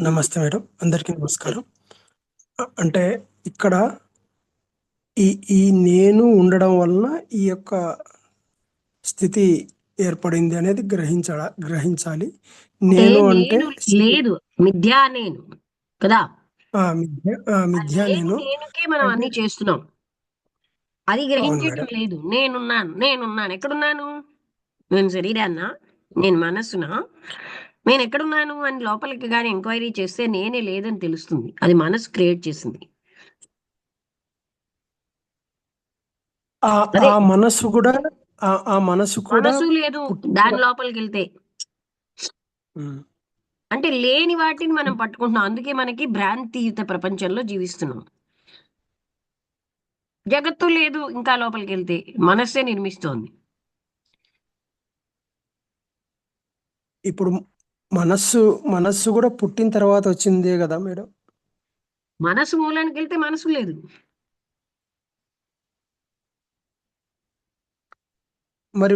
నమస్తే మేడం. అందరికీ నమస్కారం. అంటే ఇక్కడ ఈ ఈ నేను ఉండడం వలన ఈ యొక్క స్థితి ఏర్పడింది అనేది గ్రహించాలి. అంటే నేను అంటే నేను లేదు, మిథ్యా నేను కదా. మిథ్యా నేను నేనుకే మనం అంటే అన్ని చేస్తున్నాం. అది అవును గ్రహించటం మేడం. లేదు. నేనున్నాను ఎక్కడున్నాను? నేను శరీరాన్నా? నేను మనస్సునా? నేను ఎక్కడున్నాను అని లోపలికి గాని ఎంక్వైరీ చేస్తే నేనే లేదని తెలుస్తుంది. అది మనసు క్రియేట్ చేసింది. ఆ అదే ఆ మనస్సు కూడా ఆ మనస్సు కూడా మనసు లేదు పుట్టిన దాని లోపలికి వెళ్తే. ఉమ్. అంటే లేని వాటిని మనం పట్టుకుంటున్నాం. అందుకే మనకి భ్రాంతియుత ప్రపంచంలో జీవిస్తున్నాం. జగత్తు లేదు ఇంకా లోపలికి వెళ్తే మనస్సే నిర్మిస్తోంది. ఇప్పుడు మనస్సు మనస్సు కూడా పుట్టిన తర్వాత వచ్చిందే కదా మేడం. మనసు మూలానికి వెళ్తే మనసు లేదు. మరి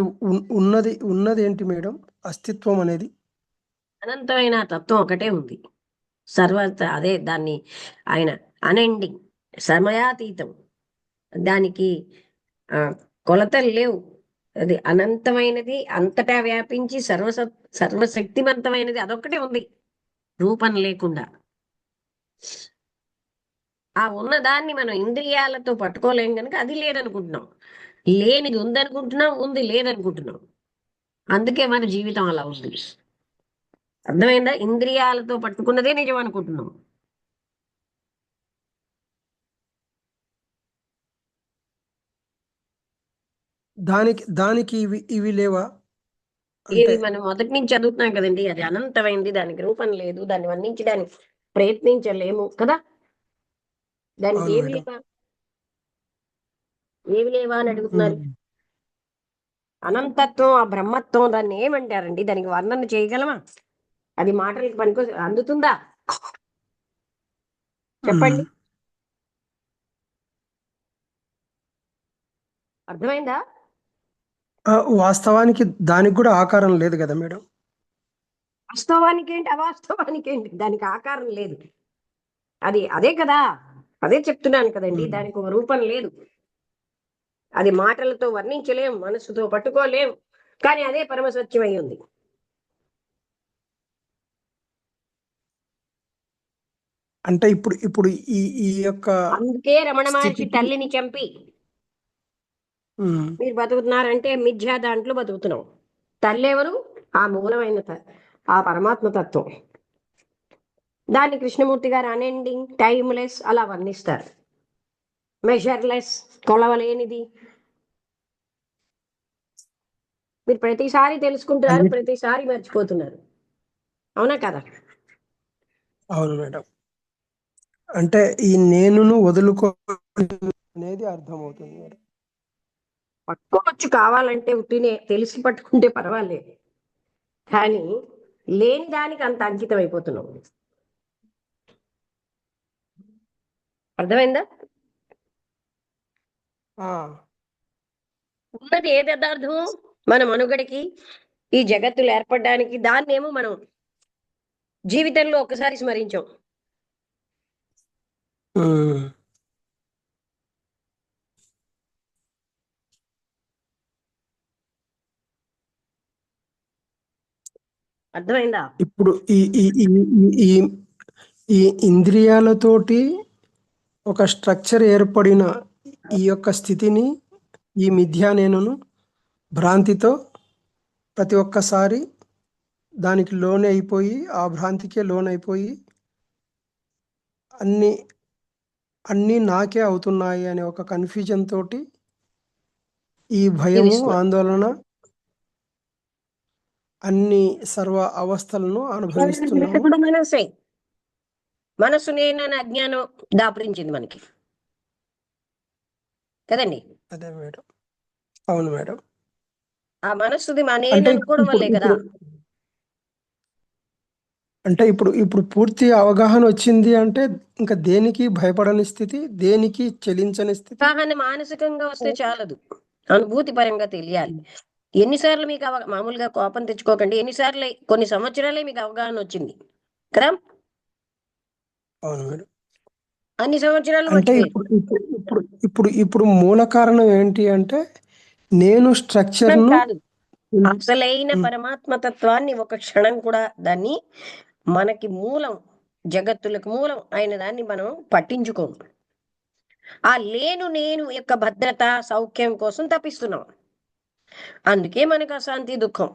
ఉన్నది ఏంటి మేడం? అస్తిత్వం అనేది అనంతమైన తత్వం ఒకటే ఉంది. సర్వ అదే దాన్ని ఆయన అనెండింగ్, సమయాతీతం. దానికి ఆ కొలతలు లేవు. అది అనంతమైనది, అంతటా వ్యాపించి సర్వశక్తివంతమైనది. అదొక్కటే ఉంది రూపం లేకుండా. ఆ ఉన్నదాన్ని మనం ఇంద్రియాలతో పట్టుకోలేం కనుక అది లేదనుకుంటున్నాం. లేనిది ఉందనుకుంటున్నాం, ఉంది లేదనుకుంటున్నాం. అందుకే మన జీవితం అలా ఉంది. అర్థమైందా? ఇంద్రియాలతో పట్టుకున్నదే నిజం అనుకుంటున్నాం. దానికి దానికి ఇవి లేవా అంటే? ఏవి మనం మొదటి నుంచి చదువుతున్నాం కదండి. అది అనంతమైంది, దానికి రూపం లేదు, దాన్ని వర్ణించడానికి ప్రయత్నించలేము కదా. దానికి అవును ఏవి మేడం. లేవా? ఏవి లేవా అని అడుగుతున్నారు. ఉమ్. అనంతత్వం, ఆ బ్రహ్మత్వం, దాన్ని ఏమంటారండి? దానికి వర్ణన చేయగలమా? అది మాటలకి పనికి అందుతుందా? ఉమ్. చెప్పండి. అర్థమైందా? వాస్తవానికి దానికి కూడా ఆకారం లేదు కదా మేడం. వాస్తవానికి ఏంటి, అవాస్తవానికి ఏంటి? దానికి ఆకారం లేదు. అది అదే కదా. అదే చెప్తున్నాను కదండి, ఉమ్. దానికి ఒక రూపం లేదు. అది మాటలతో వర్ణించలేం, మనసుతో పట్టుకోలేం. కానీ అదే పరమసత్యం అయి ఉంది. అంటే ఇప్పుడు ఇప్పుడు ఈ ఈ యొక్క అందుకే రమణ మహర్షి స్థితికి తల్లిని చంపి ఉమ్. మీరు బతుకుతున్నారంటే మిథ్యా దాంట్లో బతుకుతున్నాం. తల్లి ఎవరు? ఆ మూలమైన ఆ పరమాత్మ తత్వం. దాన్ని కృష్ణమూర్తి గారు అనెండింగ్, టైమ్లెస్ అలా వర్ణిస్తారు. మెజర్లెస్, కొలవలేనిది. మీరు ప్రతిసారి తెలుసుకుంటున్నారు, అన్నిటి ప్రతిసారి మర్చిపోతున్నారు. అవునా కదా? అవును మేడం. అంటే ఈ నేనును వదులుకో అనేది అర్థమవుతుంది మేడం. పట్టుకోవచ్చు కావాలంటే, ఉట్టినే తెలిసి పట్టుకుంటే పర్వాలేదు. కానీ లేని దానికి అంత అంకితం అయిపోతున్నాం. అర్థమైందా? ఆ ఉన్నది ఏ యథార్థం? మన మనుగడకి, ఈ జగత్తులు ఏర్పడడానికి దాన్నేమో మనం జీవితంలో ఒకసారి స్మరించాం. ఉమ్. అర్థమైందా? ఇప్పుడు ఈ ఈ ఈ ఈ ఈ ఈ ఇంద్రియాలతోటి ఒక స్ట్రక్చర్ ఏర్పడిన ఈ యొక్క స్థితిని, ఈ మిథ్యా నేనును భ్రాంతితో ప్రతి ఒక్కసారి దానికి లోన్ అయిపోయి, ఆ భ్రాంతికే లోన్ అయిపోయి అన్ని అన్నీ నాకే అవుతున్నాయి అనే ఒక కన్ఫ్యూజన్ తోటి ఈ భయము, జీవిస్తున్నాం. ఆందోళన, అన్ని సర్వ అవస్థలను వెనక అనుభవిస్తున్నాము. కూడా మనసే. మనసు నేనని అజ్ఞానం దాపురించింది మనకి కదండి. అదే మేడం. అవును మేడం. ఆ మనస్సుది అంటే నేననుకోవడం ఇప్పుడు వల్లే కదా. ఇప్పుడు అంటే ఇప్పుడు ఇప్పుడు పూర్తి అవగాహన వచ్చింది అంటే ఇంకా దేనికి భయపడని స్థితి, దేనికి చెలించని స్థితి. అవగాహన మానసికంగా వస్తే చాలదు, అనుభూతి పరంగా తెలియాలి. ఎన్నిసార్లు మీకు మామూలుగా కోపం తెచ్చుకోకండి. ఎన్నిసార్లు, కొన్ని సంవత్సరాలే మీకు అవగాహన వచ్చింది కదా. అవును మేడం. అన్ని సంవత్సరాలు అంటే మర్చిపోయారు. ఇప్పుడు మూల కారణం ఏంటి అంటే నేను స్ట్రక్చర్ను కాదు, అసలైన పరమాత్మ తత్వాన్ని ఒక క్షణం కూడా దాన్ని మనకి మూలం, జగత్తులకు మూలం అయిన దాన్ని మనం పట్టించుకోము. ఆ లేను నేను యొక్క భద్రత సౌఖ్యం కోసం తప్పిస్తున్నాం. అందుకే మనకు అశాంతి దుఃఖం.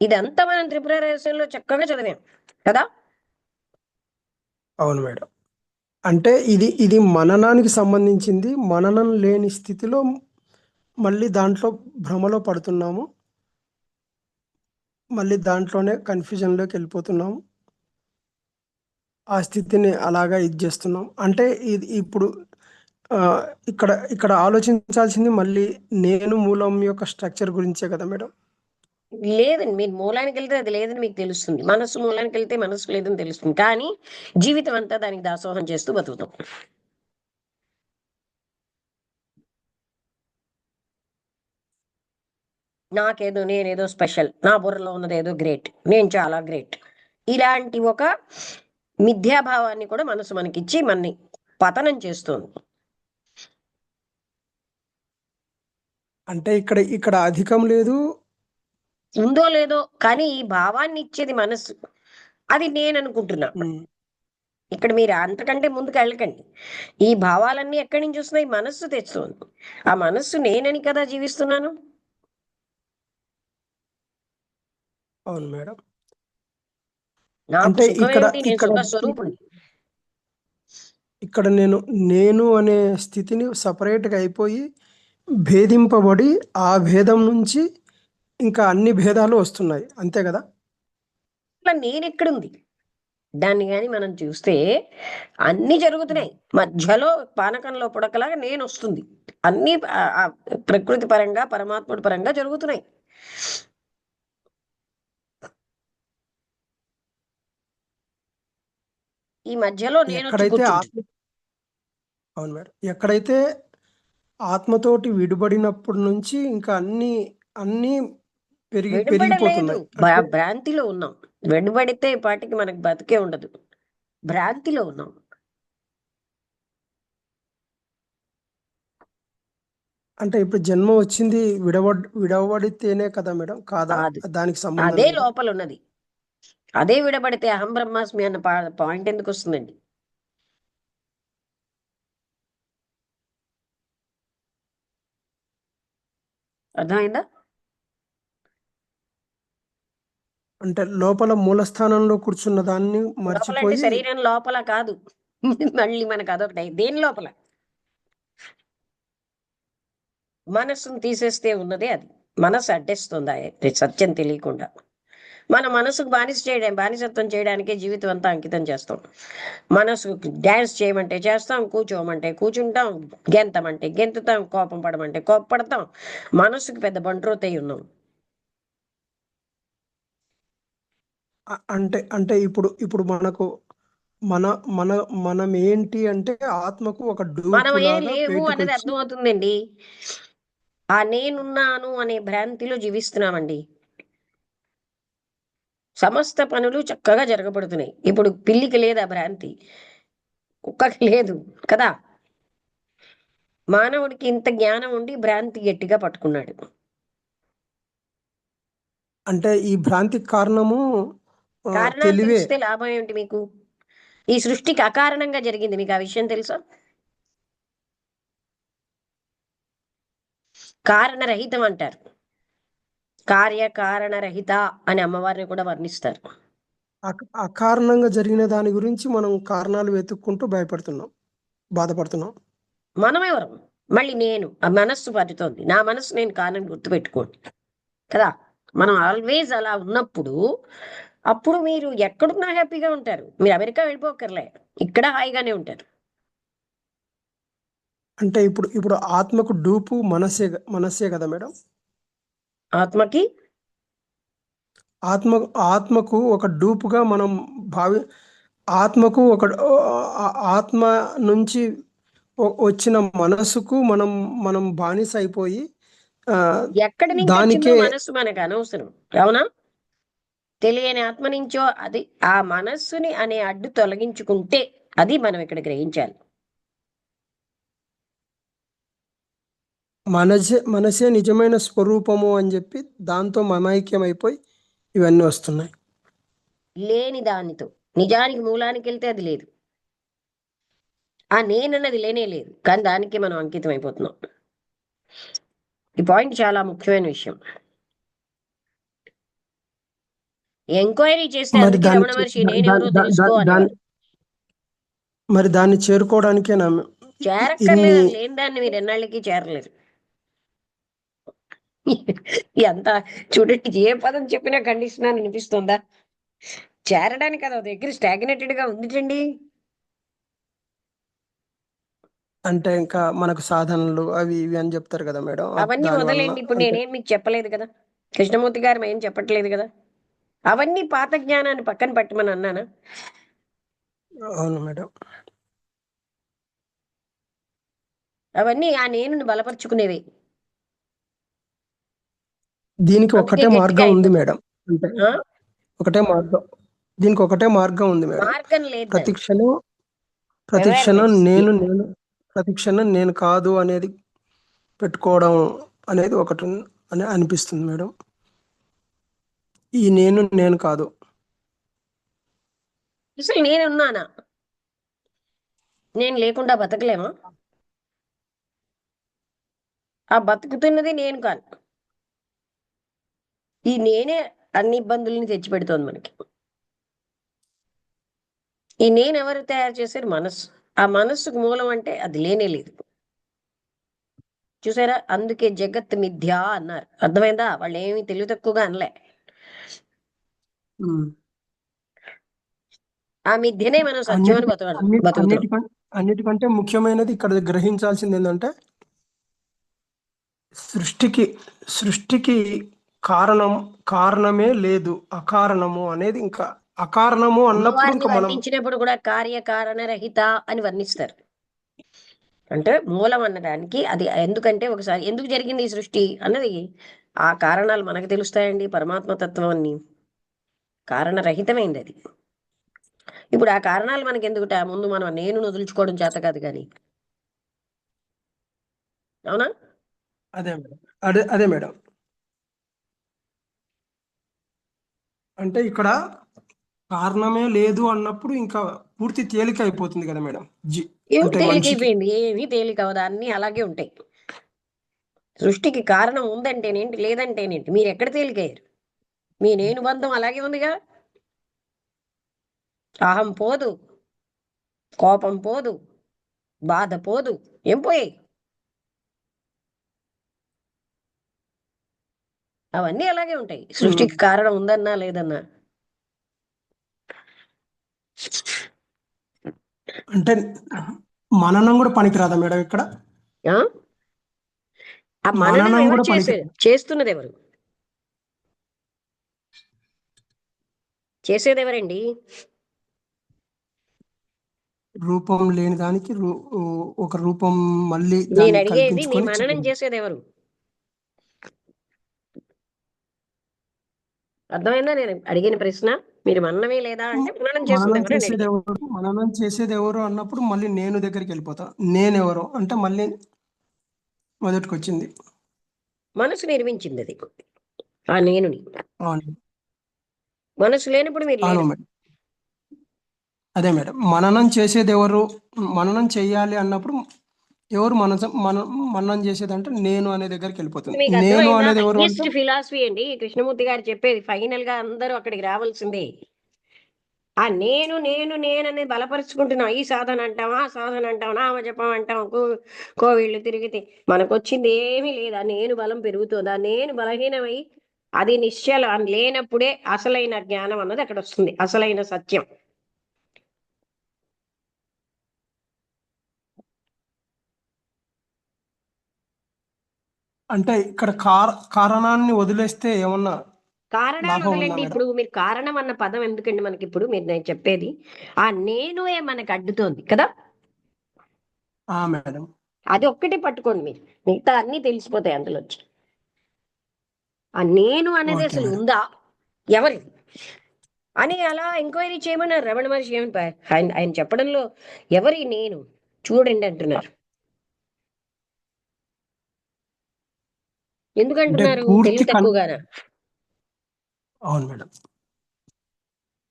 ఇదంతా మనం త్రిపుర రహస్యంలో చక్కగా చదివాం కదా. అవును మేడం. అంటే ఇది మననానికి సంబంధించింది. మననం లేని స్థితిలో మళ్ళీ దాంట్లో భ్రమలో పడుతున్నాము. మళ్ళీ దాంట్లోనే కన్ఫ్యూజన్లోకి వెళ్ళిపోతున్నాము. ఆ స్థితిని అలాగా ఇది చేస్తున్నాం. అంటే ఇది ఇప్పుడు ఇక్కడ ఇక్కడ ఆలోచించాల్సింది మళ్ళీ నేను మూలం యొక్క స్ట్రక్చర్ గురించే కదా మేడం. లేదండి, మీరు మూలానికి వెళ్తే అది లేదని మీకు తెలుస్తుంది. మనస్సు మూలానికి వెళ్తే మనస్సు లేదని తెలుస్తుంది. కానీ జీవితం అంతా దానికి దాసోహం చేస్తూ బతుకుతాం. నేనేదో స్పెషల్, నా బుర్రలో ఉన్నది ఏదో గ్రేట్, నేను చాలా గ్రేట్, ఇలాంటి ఒక మిథ్యాభావాన్ని కూడా మనసు మనకిచ్చి మనని పతనం చేస్తుంది. అంటే ఇక్కడ ఇక్కడ అధికం లేదు. ఉందో లేదో కానీ ఈ భావాన్ని ఇచ్చేది మనస్సు. అది నేను అనుకుంటున్నా. ఇక్కడ మీరు అంతకంటే ముందుకు వెళ్ళకండి. ఈ భావాలన్నీ ఎక్కడి నుంచి వస్తున్నాయి? మనస్సు తెస్తుంది. ఆ మనస్సు నేనని కదా జీవిస్తున్నాను. అవును మేడం. నాకు అంటే సుఖం ఇక్కడ ఏమిటి? నేను ఇక్కడ సుఖ స్వరూపుని. ఇక్కడ నేను అనే స్థితిని సపరేట్గా అయిపోయి భేదింపబడి ఆ భేదం నుంచి ఇంకా అన్ని భేదాలు వస్తున్నాయి. అంతే కదా. అట్లా నేనెక్కడుంది దాన్ని కానీ మనం చూస్తే అన్ని జరుగుతున్నాయి. మధ్యలో పానకంలో పుడకలాగా నేను వస్తుంది. అన్ని ప్రకృతి పరంగా పరమాత్ముడి పరంగా జరుగుతున్నాయి. ఈ మధ్యలో నేను వచ్చి ఎక్కడైతే కూర్చుంటుంది. అవును మేడం. ఎక్కడైతే ఆత్మతోటి విడిపడినప్పటి నుంచి ఇంకా అన్ని అన్ని విడబడలేదు, పెరిగిపోతున్నాయి. అంటే భ్రాంతిలో ఉన్నాం. విడబడితే ఈ పాటికి మనకు బతికే ఉండదు. భ్రాంతిలో ఉన్నాం. అంటే ఇప్పుడు జన్మ వచ్చింది విడవబడితేనే కదా మేడం, కాదా? కాదు, దానికి సంబంధం అదే లేదా? లోపల ఉన్నది. అదే విడబడితే అహం బ్రహ్మాస్మి అన్న పాయింట్ ఎందుకు వస్తుందండి? అర్థమైందా? అంటే లోపల మూలస్థానంలో కూర్చున్న దాన్ని లోపల అంటే మర్చిపోయి శరీరం లోపల కాదు. మళ్ళీ మనకు అదొకటి. దేని లోపల? మనస్సును తీసేస్తే ఉన్నదే అది. మనస్సు అడ్డేస్తుంది సత్యం తెలియకుండా. మన మనసుకు బానిసత్వం చేయడానికే జీవితం అంతా అంకితం చేస్తాం. మనసు డ్యాన్స్ చేయమంటే చేస్తాం, కూర్చోమంటే కూర్చుంటాం, గెంతమంటే గెంతుతాం, కోపం పడమంటే కోపపడతాం. మనసుకు పెద్ద బంట్రోతై ఉన్నాం. అంటే అంటే ఇప్పుడు మనకు మన మన మనం ఏంటి అంటే ఆత్మకు ఒక మనం డూపు ఏం లాగా లేవు అనేది బయటకొచ్చి అర్థమవుతుందండి. ఆ నేనున్నాను అనే భ్రాంతిలో జీవిస్తున్నామండి. సమస్త పనులు చక్కగా జరగబడుతున్నాయి. ఇప్పుడు పిల్లికి లేదా భ్రాంతి, కుక్కకి లేదు కదా. మానవుడికి ఇంత జ్ఞానం ఉండి భ్రాంతి గట్టిగా పట్టుకున్నాడు. అంటే ఈ భ్రాంతికి కారణము కారణాలు తెలివే. తెలిస్తే లాభం ఏమిటి మీకు? ఈ సృష్టికి అకారణంగా జరిగింది. మీకు ఆ విషయం తెలుసా? కారణరహితం అంటారు. కార్యకారణరహిత అని అమ్మవారిని కూడా వర్ణిస్తారు. అకారణంగా జరిగిన దాని గురించి మనం కారణాలు వెతుక్కుంటూ భయపడుతున్నాం, బాధపడుతున్నాం. మనమెవరం? మళ్ళీ నేను ఆ మనస్సు పడుతోంది. నా మనస్సు నేను కానని గుర్తుపెట్టుకోండి కదా. మనం ఆల్వేస్ అలా ఉన్నప్పుడు అప్పుడు మీరు ఎక్కడున్నా హ్యాపీగా ఉంటారు. మీరు అమెరికా వెళ్ళిపోకర్లే, ఇక్కడ హాయిగానే ఉంటారు. అంటే ఇప్పుడు ఆత్మకు డూపు మనస్సే కదా మేడం. ఆత్మకి ఆత్మకు ఒక డూపుగా మనం భావి ఆత్మకు ఒక ఆత్మ నుంచి వచ్చిన మనసుకు మనం మనం బానిస అయిపోయి ఆ, ఎక్కడి నుంచి వచ్చిందో దానికే మనస్సు మనకు అనవసరం. అవునా? తెలియని ఆత్మ నుంచో అది ఆ మనస్సుని అనే అడ్డు తొలగించుకుంటే అది మనం ఇక్కడ గ్రహించాలి. మనసే నిజమైన స్వరూపము అని చెప్పి దాంతో మమైక్యమైపోయి ఇవన్నీ వస్తున్నాయి. లేని దానితో నిజానికి మూలానికి వెళ్తే అది లేదు. ఆ నేనన్నది లేనే లేదు, కానీ దానికి మనం అంకితం అయిపోతున్నాం. ఈ పాయింట్ చాలా ముఖ్యమైన విషయం. ఎంక్వైరీ చేస్తే మరి అందుకే దాన్ని రమణ చే- మహర్షి దా- దా- నేనెవరో దా- తెలుసుకో దా- దాన్ని అనేవారు. మరి దాన్ని చేరుకోవడానికే చేరక్కర్లేదు, ఇన్ని అది లేని దాన్ని మీరు ఎన్నాళ్ళకి చేరలేరు. ఎంత చూడండి, ఏ పదం చెప్పినా కండిషన్ అని అనిపిస్తుందా? చేరడానికి అది ఒక దగ్గర స్టాగ్నేటెడ్ గా ఉందిటండి. అంటే ఇంకా మనకు సాధనలు అవి ఇవి అని చెప్తారు కదా మేడం, అవన్నీ దాని వలన వదలండి, ఇప్పుడు అంటే నేనేం మీకు చెప్పలేదు కదా, కృష్ణమూర్తి గారు ఏం చెప్పట్లేదు కదా. అవన్నీ పాత జ్ఞానాన్ని పక్కన పెట్టమని అన్నానా? అవును మేడం. అవన్నీ ఆ నేను బలపరుచుకునేవి. దీనికి అందుకే ఒకటే గట్టిగా మార్గం ఉంది అయిపోతాం. మేడం. అంటే ఆ? ఒకటే మార్గం, దీనికి ఒకటే మార్గం ఉంది మేడం. మార్గం లేదు ప్రతి దానికి. క్షణం ప్రతి క్షణం అవేర్నెస్. నేను ప్రతి క్షణం నేను కాదు అనేది పెట్టుకోవడం అనేది ఒకటి అని అనిపిస్తుంది మేడం. ఈ నేను కాదు. అసలు నేనున్నానా? నేను లేకుండా బతకలేమా? ఆ బతుకుతున్నది నేను కాదు. ఈ నేనే అన్ని ఇబ్బందుల్ని తెచ్చిపెడుతోంది మనకి. ఈ నేను ఎవరు తయారు చేశారు? మనస్సు. ఆ మనస్సుకు మూలం అంటే అది లేనే లేదు. చూసారా? అందుకే జగత్ మిథ్య అన్నారు. అర్థమైందా? వాళ్ళు ఏమీ తెలివి తక్కువగా అనలే. ఉమ్. ఆ మిథ్యనే మనం సత్యం అని అన్నిటికంటే బతుకుతున్నాం. అన్నిటికంటే ముఖ్యమైనది ఇక్కడ గ్రహించాల్సింది ఏంటంటే సృష్టికి సృష్టికి కారణం కారణమే లేదు, అకారణము అనేది ఇంకా అకారణము అన్నప్పుడు అమ్మవారిని ఇంకా మనం వర్ణించినప్పుడు కూడా కార్యకారణ రహిత అని వర్ణిస్తారు. అంటే మూలం అన్నదానికి అది ఎందుకంటే ఒకసారి ఎందుకు జరిగింది ఈ సృష్టి అన్నది ఆ కారణాలు మనకు తెలుస్తాయండి. పరమాత్మ తత్వం అన్ని కారణరహితమైంది అది. ఇప్పుడు ఆ కారణాలు మనకి ఎందుకుట? ముందు మనం నేను వదులుచుకోవడం చేత కాదు కానీ. అవునా? అదే మేడం. అదే మేడం. అంటే ఇక్కడ కారణమే లేదు అన్నప్పుడు ఇంకా పూర్తి తేలిక అయిపోతుంది కదా మేడం. జి ఏమి అంటే మనిషికి. తేలికైపోయింది? ఏమీ తేలిక అవదు, అన్ని అలాగే ఉంటాయి. సృష్టికి కారణం ఉందంటేనేంటి, లేదంటేనేంటి? మీరు ఎక్కడ తేలికయ్యారు? మీ నేను బంధం అలాగే ఉందిగా. అహం పోదు, కోపం పోదు, బాధ పోదు, ఏం పోయాయి? అవన్నీ అలాగే ఉంటాయి, ఉమ్. సృష్టికి కారణం ఉందన్నా లేదన్నా. అంటే మననం కూడా పనికిరాదా మేడం ఇక్కడ? ఆ? ఆ మననం మననం ఎవరు కూడా చేసేది? పనికిరాదు. చేస్తున్నది ఎవరు? చేసేది ఎవరండి? రూపం లేని దానికి ఒక రూపం మళ్ళీ నేను దాన్ని అడిగేది మీ కల్పించుకొని మననం చేయడం. చేసేది ఎవరు? అర్థమైందా నేను అడిగిన ప్రశ్న? మీరు మననమే లేదా అంటే మననం చేస్తుంది ఎవరు అని అడిగాను. మననం చేసేది ఎవరు అన్నప్పుడు మళ్ళీ నేను దగ్గరికి వెళ్ళిపోతా. నేనెవరు అంటే మళ్ళీ మొదటికి వచ్చింది. మనసు నిర్మించింది అది, ఆ నేనుని. అవును. మనసు లేనప్పుడు మీరు అవును లేరు. మేడం. అదే మేడం, మననం చేసేది ఎవరు? మననం చెయ్యాలి అన్నప్పుడు ఎవరు మననం చేసేది అంటే నేను అనే దగ్గరికి వెళ్ళిపోతుంది. మీకు నేను అర్థమైందా? అనేది ఎవరు అంటే హైయెస్ట్ ఫిలాసఫీ అండి కృష్ణమూర్తి గారు చెప్పేది. ఫైనల్ గా అందరూ అక్కడికి రావాల్సిందే. ఆ నేను అనేది బలపరుచుకుంటున్నాం. ఈ సాధన అంటాం, ఆ సాధన అంటాం, నామజపం అంటాం, కోవిళ్ళు తిరిగితే మనకొచ్చింది ఏమీ లేదు. ఆ నేను బలం పెరుగుతుంది. ఆ నేను బలహీనమై అది నిశ్చలం లేనప్పుడే అసలైన జ్ఞానం అన్నది అక్కడ వస్తుంది, అసలైన సత్యం. అంటే ఇక్కడ కారణాన్ని వదిలేస్తే ఏమన్నా కారణాలు లాభం ఉందా వదలండి. మేడం? ఇప్పుడు మీరు కారణం అన్న పదం ఎందుకండి మనకి? ఇప్పుడు మీరు నేను చెప్పేది ఆ నేనుయే మనకు అడ్డుతోంది కదా. మేడం. అది ఒక్కటి పట్టుకోండి మీరు, మిగతా అన్ని తెలిసిపోతాయి అందులోంచి. ఆ నేను అనేది ఓకే అసలు మేడం. ఉందా, ఎవరి అని అలా ఎంక్వైరీ చేయమన్నారు రమణ మహర్షి. ఏమని ఆయన ఆయన చెప్పడంలో ఎవరి నేను చూడండి అంటున్నారు. అంటే ఎందుకంటున్నారు? పూర్తి తెలివి తక్కువగాన. అవును మేడం.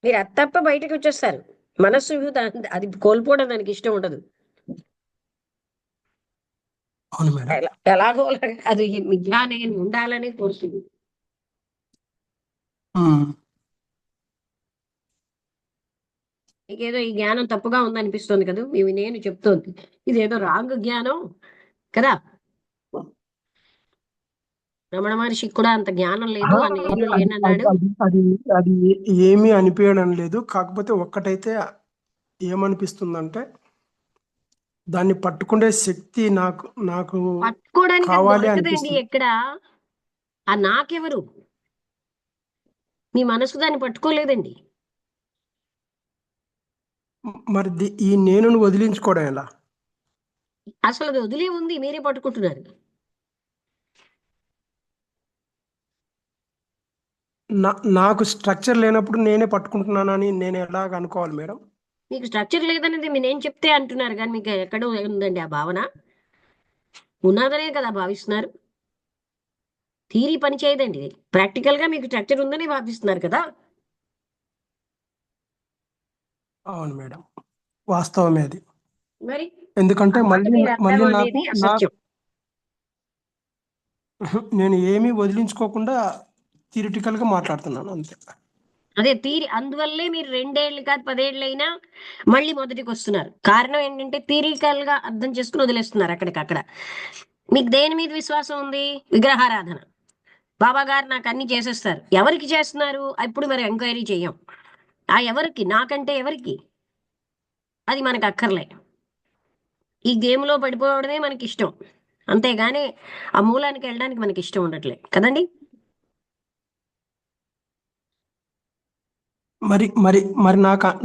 మీరు అది తప్ప బయటకు వచ్చేస్తారు. మనస్సు అది కోల్పోవడం దానికి ఇష్టం ఉండదు. అవును మేడం. ఎలాగో అలాగా అది మిథ్యా నేను ఉండాలని కోరుతుంది. ఉమ్, మీకేదో ఈ జ్ఞానం తప్పుగా ఉందనిపిస్తుంది కదా, ఇవి నేను చెప్తోంది ఇదేదో రాంగ్ జ్ఞానం కదా. రమణ మహర్షికి కూడా అంత జ్ఞానం లేదు, ఆహా, ఆ నేను అది అది అది లేనన్నాడు. అది అది అది ఏమీ అనిపించడం లేదు. కాకపోతే ఒక్కటైతే ఏమనిపిస్తుందంటే దాన్ని పట్టుకునే శక్తి నాకు నాకు పట్టుకోవడానికి అది కావాలి దొరకదండి అనిపిస్తుంది. ఎక్కడ. ఆ నాకెవరు? మీ మనసు దాన్ని పట్టుకోలేదండి. మరి ఈ నేనును వదిలించుకోవడం ఎలా? అసలు అది వదిలే ఉంది, మీరే పట్టుకుంటున్నారు. నా నాకు స్ట్రక్చర్ లేనప్పుడు నేనే పట్టుకుంటున్నానని నేను ఎలాగ అనుకోవాలి మేడం? మీకు స్ట్రక్చర్ లేదనేది మీ నేను చెప్తే అంటున్నారు, కానీ మీకు ఎక్కడో ఉందండి ఆ భావన. ఉన్నదనే కదా భావిస్తున్నారు. థీరీ పని చేయదండి. ప్రాక్టికల్ గా మీకు స్ట్రక్చర్ ఉందని భావిస్తున్నారు కదా. అవును మేడం, వాస్తవమే అది. మరి ఎందుకంటే ఆ మాట మళ్ళీ మీరు మళ్ళీ అర్థం నాకు అనేది నాకు అసత్యం. నేను ఏమీ వదిలించుకోకుండా థియరిటికల్గా మాట్లాడుతున్నాను అంతే. అదే థీరీ. అందువల్లే మీరు 2 ఏళ్ళు కాదు 10 ఏళ్ళు అయినా మళ్ళీ మొదటికి వస్తున్నారు. కారణం ఏంటంటే థియరికల్ గా అర్థం చేసుకుని వదిలేస్తున్నారు అక్కడికక్కడ. మీకు దేని మీద విశ్వాసం ఉంది? విగ్రహారాధన. బాబా గారు నాకు అన్ని చేసేస్తారు. ఎవరికి చేస్తున్నారు? ఇప్పుడు మరి ఎంక్వైరీ చెయ్యం. ఆ ఎవరికి? నాకంటే ఎవరికి? అది మనకు అక్కర్లే. ఈ గేమ్ లో పడిపోవడమే మనకి ఇష్టం, అంతేగాని ఆ మూలానికి వెళ్ళడానికి మనకి ఇష్టం ఉండట్లే కదండి. మరి మరి మరి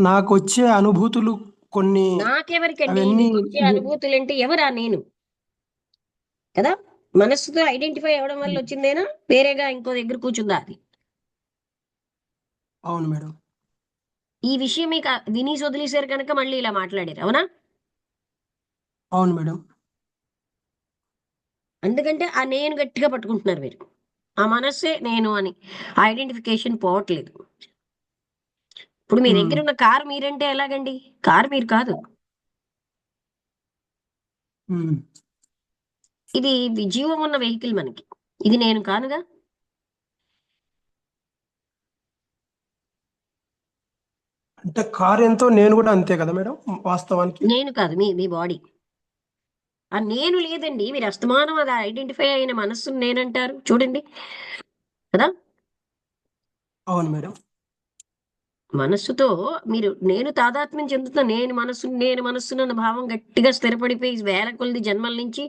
నాకు వచ్చే అనుభూతులు కొన్ని నాకెవరికండి అవన్నీ మీకు వచ్చే అనుభూతులు అంటే ఎవరా నేను కదా. మనస్సుతో ఐడెంటిఫై అవ్వడం వల్ల వచ్చిందేనా, వేరేగా ఇంకో దగ్గర కూర్చుందా అది? అవును మేడం. ఈ విషయం మీకు వినీసి వదిలేశారు కనుక మళ్ళీ ఇలా మాట్లాడారు, అవునా? అవును మేడం. ఎందుకంటే ఆ నేను గట్టిగా పట్టుకుంటున్నారు మీరు. ఆ మనస్సే నేను అని ఐడెంటిఫికేషన్ పోవట్లేదు. ఇప్పుడు మీ ఉమ్, దగ్గర ఉన్న కారు మీరంటే ఎలాగండి? కారు మీరు కాదు. ఉమ్. ఇది జీవం ఉన్న వెహికల్ మనకి. ఇది నేను కానుగా. అంటే కార్ ఎంతో నేను కూడా అంతే కదా మేడం వాస్తవానికి. నేను కాదు, మీ మీ బాడీ. ఆ నేను లేదండి. మీరు అస్తమానం అది ఐడెంటిఫై అయిన మనస్సును నేనంటారు చూడండి కదా. అవును మేడం. మనస్సుతో మీరు నేను తాదాత్మ్యం చెందుతున్న నేను మనస్సును అన్న భావం గట్టిగా స్థిరపడిపోయి వేల కొలది జన్మల నుంచి.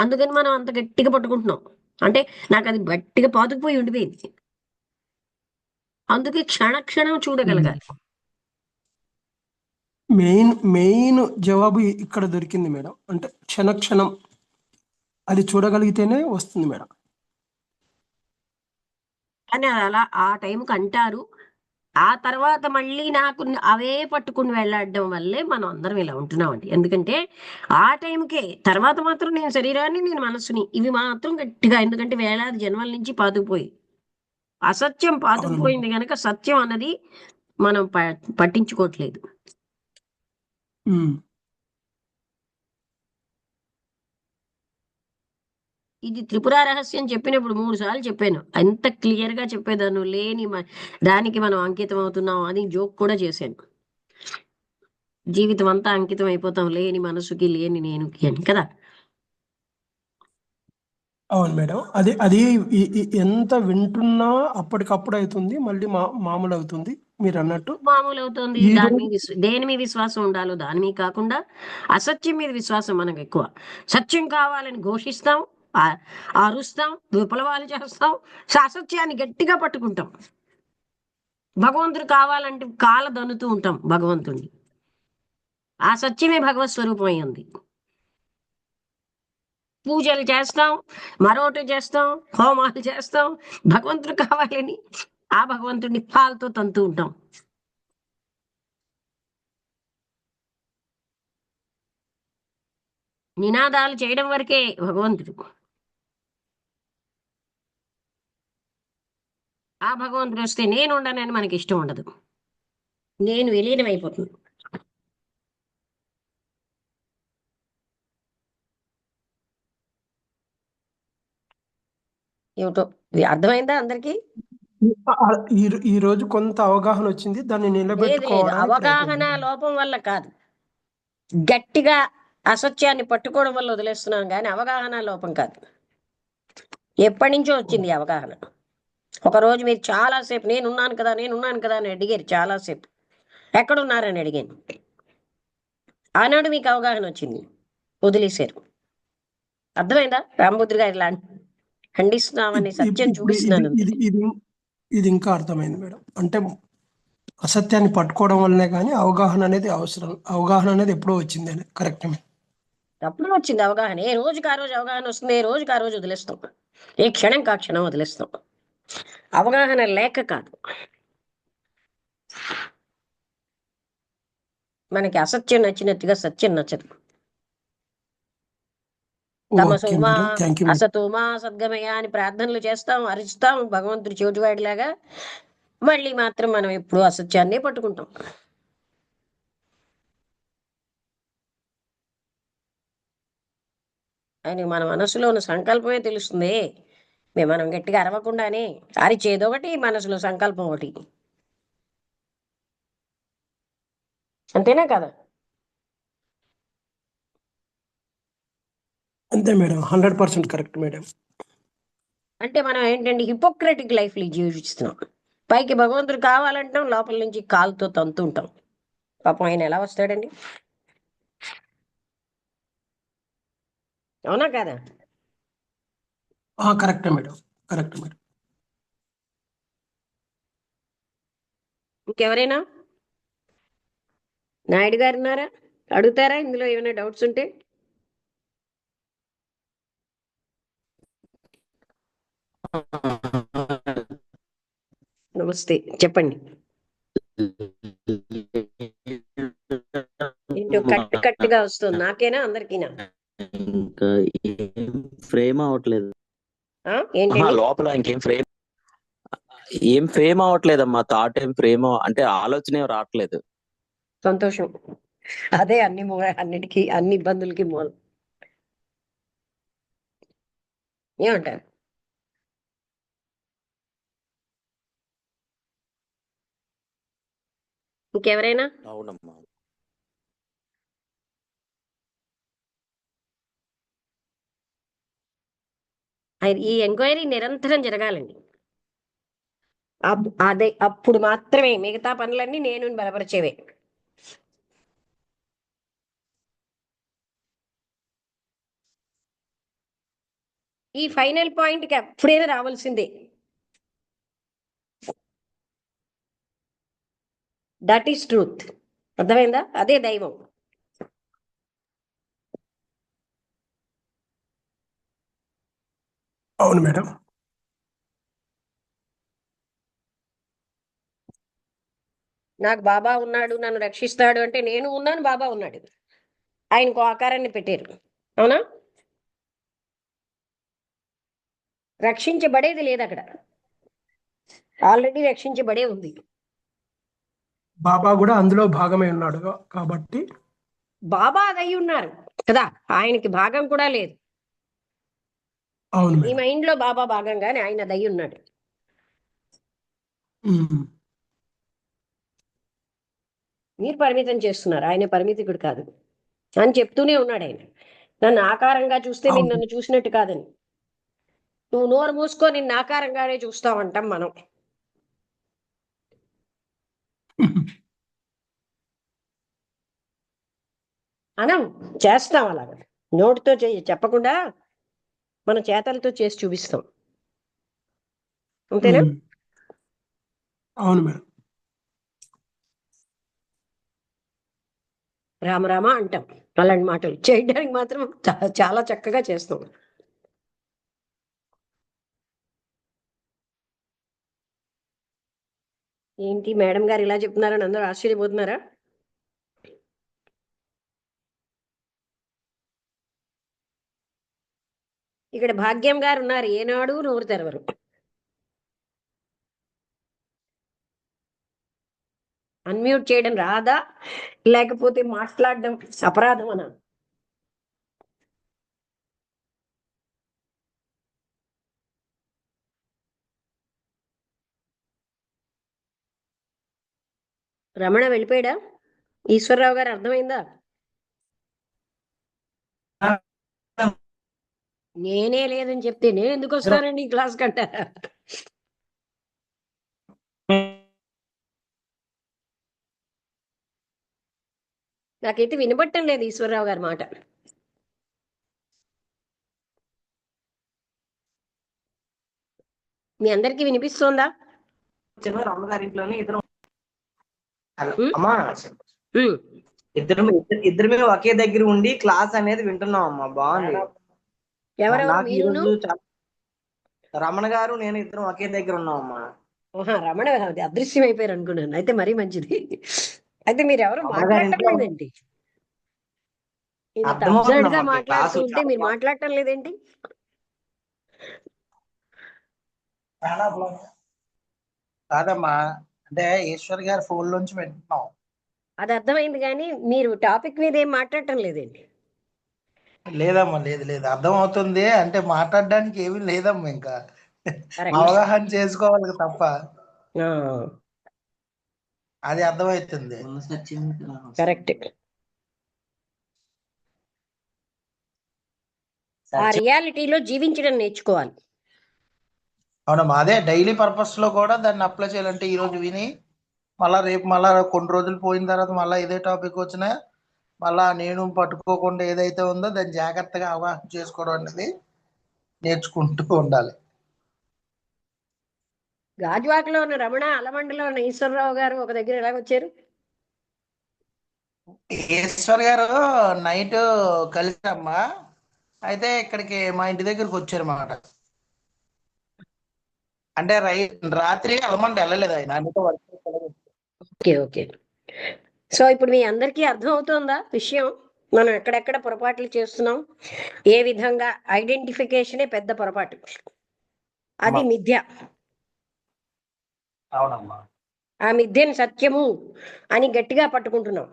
అందుకని మనం అంత గట్టిగా పట్టుకుంటున్నాం. అంటే నాకు అది గట్టిగా పాతుకుపోయి ఉండిపోయింది. అందుకే క్షణ క్షణం ఉమ్. చూడగలగాలి. మెయిన్ మెయిన్ జవాబు ఇక్కడ దొరికింది మేడం. అంటే క్షణ క్షణం అది చూడగలిగితేనే వస్తుంది మేడం. కానీ అది అలా ఆ టైంకి అంటారు. ఆ తర్వాత మళ్ళీ నాకు అవే పట్టుకుని వెళ్ళాడడం వల్లే మనం అందరం ఇలా ఉంటున్నామండి. ఎందుకంటే ఆ టైంకే తర్వాత మాత్రం నేను శరీరాన్ని నేను మనసుని ఇవి మాత్రం గట్టిగా, ఎందుకంటే వేలాది జన్మల నుంచి పాతుకుపోయి అసత్యం అవును మేడం. పాతుకుపోయింది గనక సత్యం అన్నది మనం పట్టించుకోవట్లేదు. ఉమ్. ఇది త్రిపుర రహస్యం చెప్పినప్పుడు 3 సార్లు చెప్పాను. ఎంత క్లియర్ గా చెప్పేదాన్ని లేని దానికి మనం అంకితం అవుతున్నాం అని జోక్ కూడా చేశాను. జీవితం అంతా అంకితం అయిపోతాం లేని మనసుకి లేని నేనుకి అని కదా. అవును మేడం. అది అది ఎంత వింటున్నా అప్పటికప్పుడు అవుతుంది, మళ్ళీ మామూలు అవుతుంది మీరు అన్నట్టు. మామూలు అవుతుంది. ఈ దాని రోజు మీద దేని మీద విశ్వాసం ఉండాలో దాని మీద కాకుండా అసత్యం మీద విశ్వాసం మనకు ఎక్కువ. సత్యం కావాలని ఘోషిస్తాం, ఆ- అరుస్తాం, విప్లవాలు చేస్తాం, అసత్యాన్ని గట్టిగా పట్టుకుంటాం. భగవంతుడు కావాలంటే కాల దన్నుతూ ఉంటాం భగవంతుడిని. ఆ సత్యమే భగవత్ స్వరూపం అయి ఉంది. పూజలు చేస్తాం, మరోటి చేస్తాం, హోమాలు చేస్తాం, భగవంతుడు కావాలని ఆ భగవంతుడిని పాలతో తంతూ ఉంటాం. నినాదాలు చేయడం వరకే భగవంతుడు. ఆ భగవంతుడు వస్తే నేను ఉండనని మనకి ఇష్టం ఉండదు, నేను విలీనమైపోతుంది. ఏమిటో అర్థమైందా అందరికీ? ఈ రోజు కొంత అవగాహన వచ్చింది, దాన్ని లేదు నిలబెట్టుకోవడానికి అవగాహన ప్రయత్నిద్దాం. లోపం వల్ల కాదు, గట్టిగా అసత్యాన్ని పట్టుకోవడం వల్ల వదిలేస్తున్నాం కానీ అవగాహన లోపం కాదు. ఎప్పటి నుంచో వచ్చింది ఈ అవగాహన. ఒకరోజు మీరు చాలాసేపు నేనున్నాను కదా నేనున్నాను కదా అని అడిగారు, చాలాసేపు ఎక్కడున్నారని అడిగాను. ఆనాడు మీకు అవగాహన వచ్చింది, వదిలేశారు. అర్థమైందా? రామబుద్ధుడు గారు ఇలా ఖండిస్తున్నామని సత్యం ఇప్పుడు చూపిస్తున్నాను అంతే. ఇది ఇంకా అర్థమైంది మేడం. అంటే అసత్యాన్ని పట్టుకోవడం వల్లనే కానీ అవగాహన అనేది అవసరం. అవగాహన అనేది ఎప్పుడో వచ్చింది అని కరెక్ట్. అప్పుడు వచ్చింది అవగాహన. ఏ రోజుకి ఆ రోజు అవగాహన వస్తుంది, ఏ రోజుకి ఆ రోజు వదిలేస్తాం, ఏ క్షణం కా క్షణం వదిలేస్తాం. అవగాహన లేక కాదు, మనకి అసత్యం నచ్చినట్టుగా సత్యం నచ్చదు. ఓకే తమసోమా మేడం, థ్యాంక్ యూ మేడం. అసతోమా సద్గమయ అని ప్రార్థనలు చేస్తాం, అరుస్తాం, భగవంతుడు చెవిటివాడిలాగా. మళ్ళీ మాత్రం మనం ఎప్పుడూ అసత్యాన్నే పట్టుకుంటాం. ఆయన మన మనసులో ఉన్న సంకల్పమే తెలుస్తుంది. మనం గట్టిగా అరవకుండానే అరిచేదొకటి, మనసులో సంకల్పం ఒకటి. అంతేనా కదా? అంతే మేడం, 100% కరెక్ట్ మేడం. అంటే మనం ఏంటంటే హిపోక్రటిక్ లైఫ్ జీవిస్తున్నాం. పైకి భగవంతుడు కావాలంటాం, లోపల నుంచి కాలుతో తంతు ఉంటాం. పాపం ఆయన ఎలా వస్తాడండి? అవునా కదా? కరెక్టే మేడం, కరెక్ట్ మేడం. ఇంకెవరైనా నాయుడు గారు ఉన్నారా? అడుగుతారా ఇందులో ఏమైనా డౌట్స్ ఉంటే? నమస్తే, చెప్పండి. ఏంటో కట్టుగా వస్తుంది, నాకేనా అందరికీనా? ఇంకా ఏం ఫ్రేమ్ అవ్వట్లేదు. ఏంటండి? లోపల ఏం ఫ్రేమ్ అవ్వట్లేదమ్మా. థాట్ ఏం ఫ్రేమ్ అంటే ఆలోచన ఏం రావట్లేదు. సంతోషం. అదే అన్నిటికీ అన్ని ఇబ్బందులకి మూలం. ఏమంటారు? ఇంకెవరైనా? అవునమ్మా. ఈ ఎంక్వైరీ నిరంతరం జరగాలండి. అదే అప్పుడు మాత్రమే మిగతా పనులన్నీ నేను బలపరిచేవే. ఈ ఫైనల్ పాయింట్కి ఎప్పుడైనా రావాల్సిందే. That is truth. అర్థమైందా? అదే దైవం. అవును మేడం. నాకు బాబా ఉన్నాడు, నన్ను రక్షిస్తాడు అంటే నేను ఉన్నాను, బాబా ఉన్నాడు. ఆయనకు ఆకారాన్ని పెట్టారు. అవునా? రక్షించబడేది లేదు అక్కడ, ఆల్రెడీ రక్షించబడే ఉంది. బాబా కూడా అందులో భాగమై ఉన్నాడు కాబట్టి బాబా అదై ఉన్నారు కదా, ఆయనకి భాగం కూడా లేదు. అవును ఈ మేడం. మైండ్ లో బాబా భాగంగానే ఆయన దై ఉన్నాడు. ఉమ్. మీరు పరిమితం చేస్తున్నారు, ఆయన పరిమితికుడు కాదు అని చెప్తూనే ఉన్నాడు ఆయన. నన్ను ఆకారంగా చూస్తే మీరు అవును. నన్ను చూసినట్టు కాదని. నువ్వు నోరు మూసుకో, నిన్ను ఆకారంగానే చూస్తావంటాం మనం. అనం చేస్తాం అలాగా, నోటితో చెప్పకుండా మన చేతలతో చేసి చూపిస్తాం. అంతేనా? అవును మేడం. రామ రామ అంటాం. అలాంటి మాటలు చేయడానికి మాత్రం చాలా చక్కగా చేస్తాం. ఏంటి మేడం గారు ఇలా చెప్తున్నారని అందరూ ఆశ్చర్యపోతున్నారా? ఇక్కడ భాగ్యం గారు ఉన్నారు, ఏనాడు నోరు తెరవరు. అన్మ్యూట్ చేయడం రాదా, లేకపోతే మాట్లాడడం అపరాధం అనా? రమణ వెళ్ళిపోయాడా? ఈశ్వరరావు గారు అర్థమైందా? నేనే లేదని చెప్తే నేను ఎందుకు వస్తానండి ఈ క్లాస్ కంటారా? నాకైతే వినబట్టం లేదు ఈశ్వరరావు గారి మాట. మీ అందరికీ వినిపిస్తోందా? రమ్మగారింట్లోనే ఇద్దరు ఉమ్, అమ్మా ఉమ్. ఇద్దరు ఒకే దగ్గర ఉండి క్లాస్ అనేది వింటున్నాం అమ్మా. బాగుంది. ఎవరెవరు నాకు ఈ మీరును? రోజు రమణ గారు నేను ఇద్దరం ఒకే దగ్గర ఉన్నాం అమ్మా. రమణ అదృశ్యం అయిపోయారు అనుకున్నాను. అయితే మరీ మంచిది. అయితే మీరు ఎవరు రమణ గారి మాట్లాడటం ఇంట్లో లేదేంటి? ఇంత అర్థమవుతుంది అబ్సర్డ్ గా అమ్మా, మాట్లాడుతూ క్లాసు ఉంటే మీరు మాట్లాడటం లేదేంటి? కాదమ్మా, అంటే ఈశ్వర్ గారి ఫోన్ నుంచి వింటున్నాం. అది అర్థమైంది, కానీ మీరు టాపిక్ మీద ఏం మాట్లాడటం లేదేంటి? లేదమ్మా, లేదు అర్థం అవుతుంది. అంటే మాట్లాడడానికి ఏమీ లేదమ్మా, ఇంకా Correct. అవగాహన చేసుకోవాలి తప్ప. ఆ, అది అర్థమవుతుంది. కరెక్ట్. ఆ రియాలిటీలో జీవించడం నేర్చుకోవాలి. అవునమ్మా, అదే డైలీ పర్పస్ లో కూడా దాన్ని అప్లై చేయాలంటే ఈ రోజు విని మళ్ళా రేపు మళ్ళా కొన్ని రోజులు పోయిన తర్వాత మళ్ళీ ఇదే టాపిక్ వచ్చినా మళ్ళా నేను పట్టుకోకుండా ఏదైతే ఉందో దాన్ని జాగ్రత్తగా అవగాహన చేసుకోవడం అనేది నేర్చుకుంటూ ఉండాలి. గాజువాకలో ఉన్న రమణ, అలమండలో ఉన్న ఈశ్వరరావు గారు ఒక దగ్గర ఎలాగొచ్చారు? ఈశ్వర్ గారు నైట్ కలిసామ్మా, అయితే ఇక్కడికి మా ఇంటి దగ్గరికి వచ్చారన్నమాట. అంటే రాత్రి అలమండ వెళ్ళలేదు ఆయన, అందుకే ఓకే, ఓకే. సో ఇప్పుడు మీ అందరికీ అర్థం అవుతుందా విషయం? మనం ఎక్కడెక్కడ పొరపాట్లు చేస్తున్నాం, ఏ విధంగా ఐడెంటిఫికేషనే పెద్ద పొరపాటు. అది మిథ్య. అవునమ్మా. ఆ మిథ్యని సత్యము అని గట్టిగా పట్టుకుంటున్నాం,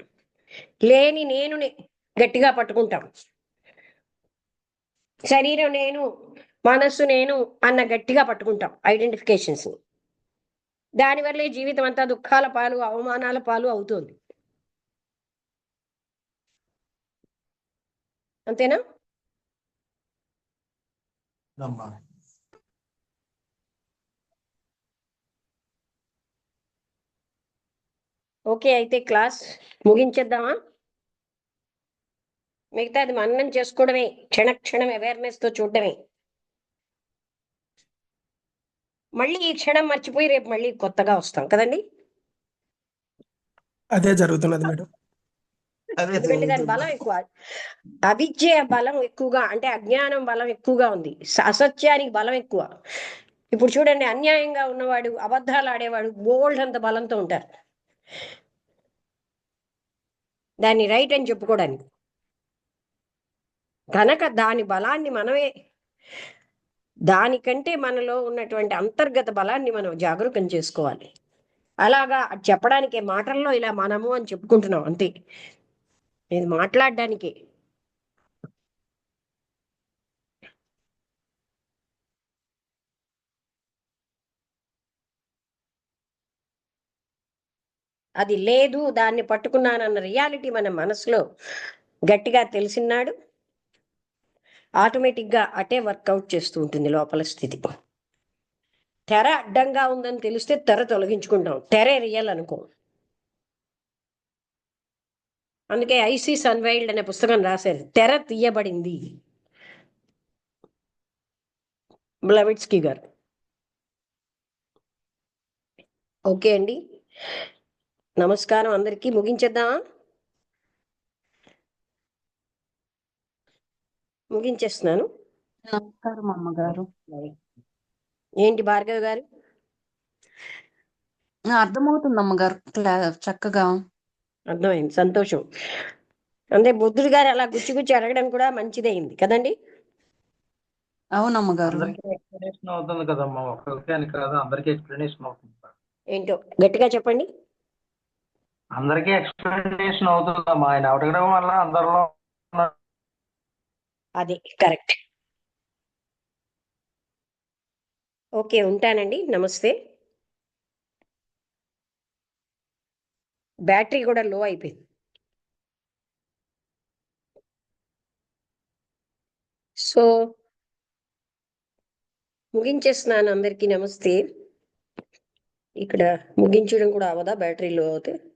లేని నేను గట్టిగా పట్టుకుంటాం. శరీరం నేను, మనస్సు నేను అన్న గట్టిగా పట్టుకుంటాం ఐడెంటిఫికేషన్స్. దానివల్లే జీవితం అంతా దుఃఖాల పాలు, అవమానాల పాలు అవుతుంది. అంతేనా? అమ్మా. ఓకే, అయితే క్లాస్ ముగించేద్దామా? మిగతాది మననం చేసుకోవడమే, క్షణక్షణం అవేర్నెస్ తో చూడడమే. మళ్ళీ ఈ క్షణం మర్చిపోయి రేపు మళ్ళీ కొత్తగా వస్తాం కదండి. అదే జరుగుతున్నది మేడం. అదే ఎందుకంటే దాని బలం ఎక్కువ. అవిద్య బలం ఎక్కువగా, అంటే అజ్ఞానం బలం ఎక్కువగా ఉంది. అసత్యానికి బలం ఎక్కువ. ఇప్పుడు చూడండి, అన్యాయంగా ఉన్నవాడు, అబద్ధాలు ఆడేవాడు బోల్డ్ అంత బలంతో ఉంటారు దాన్ని రైట్ అని చెప్పుకోవడానికి. కనుక దాని బలాన్ని మనమే, దానికంటే మనలో ఉన్నటువంటి అంతర్గత బలాన్ని మనం జాగరూకం చేసుకోవాలి. అలాగా చెప్పడానికి మాటల్లో ఇలా మనము అని చెప్పుకుంటున్నాం అంతే, ఇది మాట్లాడడానికి. అది లేదు, దాన్ని పట్టుకున్నానన్న రియాలిటీ మన మనసులో గట్టిగా తెలిసినాడు ఆటోమేటిక్గా అటే వర్కౌట్ చేస్తూ ఉంటుంది లోపల స్థితి. తెర అడ్డంగా ఉందని తెలిస్తే తెర తొలగించుకుంటాం, తెరే రియల్ అనుకో. అందుకే ఐసిస్ అన్వైల్డ్ అనే పుస్తకం రాశారు, తెర తీయబడింది, బ్లవిట్స్కీ గారు. ఓకే అండి, నమస్కారం అందరికీ. ముగించేద్దామా? ముగించేస్తున్నాను. నమస్కారం అమ్మగారు. ఏంటి భార్గవ్ గారు? అర్థమవుతుంది అమ్మగారు చక్కగా. అర్థమైంది, సంతోషం. అంటే బుద్ధుడు గారు అలా గుచ్చి గుచ్చి అడగడం కూడా మంచిదైంది కదండి. అవునమ్మగారు. అందరికీ ఎక్స్ప్లెనేషన్ అవుతుంది కదమ్మా, ఒక్కరికే అని కాదు, అందరికీ ఎక్స్ప్లెనేషన్ అవుతుంది. ఏంటో గట్టిగా చెప్పండి. అందరికీ ఎక్స్ప్లెనేషన్ అవుతుందమ్మా, ఆయన అడగడం వల్ల అందరిలో అది కరెక్ట్. ఓకే, ఉంటానండి. నమస్తే. బ్యాటరీ కూడా లో అయిపోయింది. సో ముగించేస్తున్నాను. అందరికీ నమస్తే. ఇక్కడ ముగించడం కూడా అవదా బ్యాటరీ లో అవుతే?